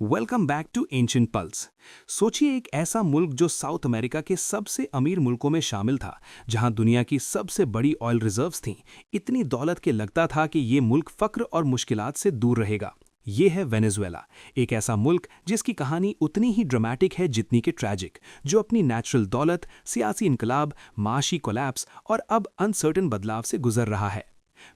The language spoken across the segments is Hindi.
Welcome back to ancient pulse. सोचिए एक ऐसा मुल्क जो साउथ अमेरिका के सबसे अमीर मुल्कों में शामिल था, जहां दुनिया की सबसे बड़ी ऑयल रिजर्व्स थीं, इतनी दौलत के लगता था कि ये मुल्क फक्र और मुश्किलात से दूर रहेगा। ये है वेनेजुएला, एक ऐसा मुल्क जिसकी कहानी उतनी ही ड्रामेटिक है जितनी कि ट्रैजिक, जो अपनी नेचुरल दौलत, सियासी इनकलाब, माशी कोलैप्स और अब अनसर्टन बदलाव से गुजर रहा है।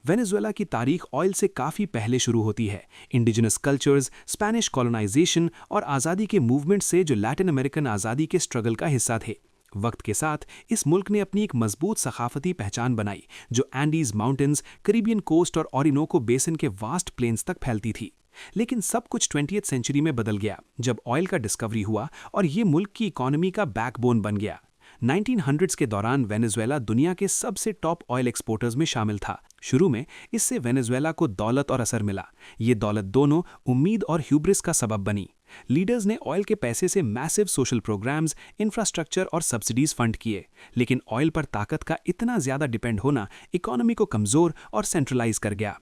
वेनेजुएला की तारीख ऑयल से काफ़ी पहले शुरू होती है। इंडिजिनस कल्चर्स, स्पेनिश कॉलोनाइजेशन और आज़ादी के मूवमेंट से जो लैटिन अमेरिकन आज़ादी के स्ट्रगल का हिस्सा थे। वक्त के साथ इस मुल्क ने अपनी एक मजबूत सकाफती पहचान बनाई, जो एंडीज माउंटेन्स, करीबियन कोस्ट और ओरिनोको बेसिन के वास्ट प्लेन्स तक फैलती थी। लेकिन सब कुछ 20वीं सेंचुरी में बदल गया, जब ऑयल का डिस्कवरी हुआ और ये मुल्क की इकोनॉमी का बैकबोन बन गया। 1900s के दौरान वेनेजुएला दुनिया के सबसे टॉप ऑयल एक्सपोर्टर्स में शामिल था। शुरू में इससे वेनेजुएला को दौलत और असर मिला। ये दौलत दोनों उम्मीद और ह्यूब्रिस का सबब बनी। लीडर्स ने ऑयल के पैसे से मैसिव सोशल प्रोग्राम्स, इंफ्रास्ट्रक्चर और सब्सिडीज फंड किए। लेकिन ऑयल पर ताकत का इतना ज्यादा डिपेंड होना इकोनॉमी को कमजोर और सेंट्रलाइज कर गया।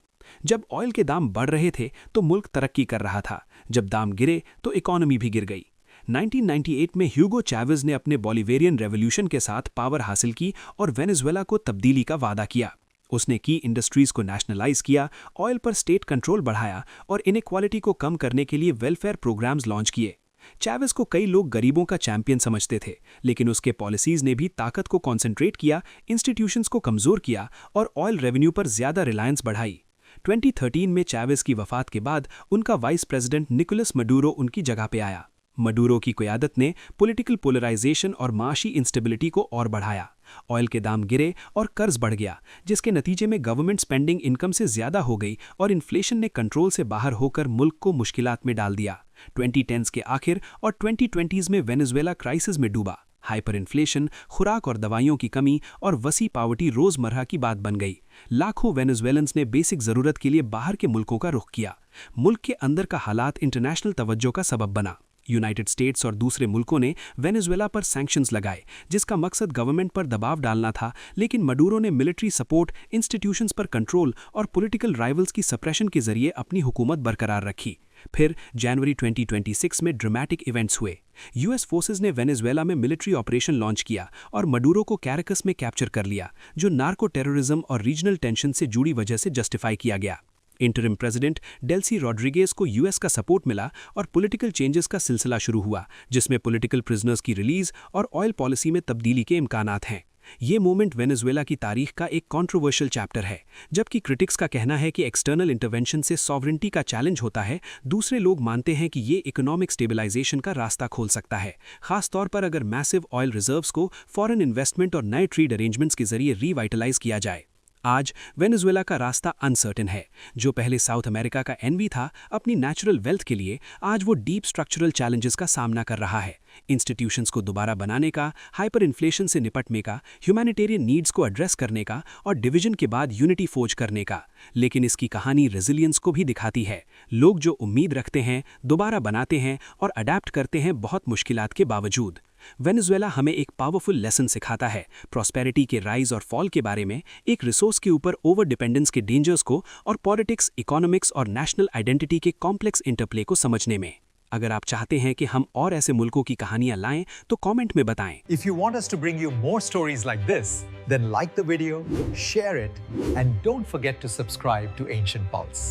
जब ऑयल के दाम बढ़ रहे थे तो मुल्क तरक्की कर रहा था, जब दाम गिरे तो इकोनॉमी भी गिर गई। 1998 में ह्यूगो चैवेज ने अपने बोलिवेरियन रेवोल्यूशन के साथ पावर हासिल की और वेनेजुएला को तब्दीली का वादा किया। उसने की इंडस्ट्रीज को नेशनलाइज किया, ऑयल पर स्टेट कंट्रोल बढ़ाया और इनइक्वालिटी को कम करने के लिए वेलफेयर प्रोग्राम्स लॉन्च किए। चैवेज को कई लोग गरीबों का चैंपियन समझते थे, लेकिन उसके पॉलिसीज ने भी ताकत को कॉन्सेंट्रेट किया, इंस्टीट्यूशंस को कमजोर किया और ऑयल रेवेन्यू पर ज्यादा रिलायंस बढ़ाई। 2013 में चैवेज की वफात के बाद उनका वाइस प्रेसिडेंट निकोलस मडूरो उनकी जगह पे आया। मडूरो की क़यादत ने पॉलिटिकल पोलराइजेशन और माशी इंस्टेबिलिटी को और बढ़ाया। ऑयल के दाम गिरे और कर्ज बढ़ गया, जिसके नतीजे में गवर्नमेंट स्पेंडिंग इनकम से ज्यादा हो गई और इन्फ्लेशन ने कंट्रोल से बाहर होकर मुल्क को मुश्किलात में डाल दिया। 2010s के आखिर और 2020s में वेनेजुएला क्राइसिस में डूबा। हाइपर इन्फ्लेशन, खुराक और दवाइयों की कमी और वसी पावर्टी रोजमर्रा की बात बन गई। लाखों वेनेजुएलन्स ने बेसिक जरूरत के लिए बाहर के मुल्कों का रुख किया। मुल्क के अंदर का हालात इंटरनेशनल तवज्जो का सबब बना। यूनाइटेड स्टेट्स और दूसरे मुल्कों ने वेनेजुएला पर सैंक्शंस लगाए, जिसका मकसद गवर्नमेंट पर दबाव डालना था। लेकिन मडूरो ने मिलिट्री सपोर्ट, इंस्टीट्यूशंस पर कंट्रोल और पॉलिटिकल राइवल्स की सप्रेशन के जरिए अपनी हुकूमत बरकरार रखी। फिर जनवरी 2026 में ड्रामेटिक इवेंट्स हुए। यूएस फोर्सेस ने वेनेजुएला में मिलिट्री ऑपरेशन लॉन्च किया और मडूरो को कैरेकस में कैप्चर कर लिया, जो नार्को टेररिज्म और रीजनल टेंशन से जुड़ी वजह से जस्टिफाई किया गया। इंटरिम प्रेसिडेंट डेल्सी रॉड्रिगेज को यूएस का सपोर्ट मिला और पॉलिटिकल चेंजेस का सिलसिला शुरू हुआ, जिसमें पॉलिटिकल प्रिजनर्स की रिलीज और ऑयल पॉलिसी में तब्दीली के इम्कानात हैं। ये मोमेंट वेनेजुएला की तारीख का एक कंट्रोवर्शियल चैप्टर है। जबकि क्रिटिक्स का कहना है कि एक्सटर्नल इंटरवेंशन से सॉवरेंटी का चैलेंज होता है, दूसरे लोग मानते हैं कि ये इकोनॉमिक स्टेबलाइजेशन का रास्ता खोल सकता है, खास तौर पर अगर मैसिव ऑयल रिजर्व्स को फॉरेन इन्वेस्टमेंट और नए ट्रेड अरेंजमेंट्स के जरिए रीवाइटलाइज किया जाए। आज वेनेजुएला का रास्ता अनसर्टेन है। जो पहले साउथ अमेरिका का एनवी था, अपनी नेचुरल वेल्थ के लिए आज वो डीप स्ट्रक्चरल चैलेंजेस का सामना कर रहा है। इंस्टीट्यूशंस को दोबारा बनाने का, हाइपर इन्फ्लेशन से निपटने का, ह्यूमैनिटेरियन नीड्स को एड्रेस करने का और डिवीजन के बाद यूनिटी फोज करने का। लेकिन इसकी कहानी रेजिलियंस को भी दिखाती है। लोग जो उम्मीद रखते हैं, दोबारा बनाते हैं और अडेप्ट करते हैं, बहुत मुश्किलात के बावजूद। वेनेजुएला हमें एक पावरफुल लेसन सिखाता है, प्रॉस्पेरिटी के राइज और फॉल के बारे में, एक रिसोर्स के ऊपर ओवर डिपेंडेंस के डेंजर्स को और पॉलिटिक्स, इकोनॉमिक्स और नेशनल आइडेंटिटी के कॉम्प्लेक्स इंटरप्ले को समझने में। अगर आप चाहते हैं कि हम और ऐसे मुल्कों की कहानियां लाएं तो कमेंट में बताएं। If you want us to bring you more stories like this, then like the video, share it, and don't forget to subscribe to Ancient Pulse.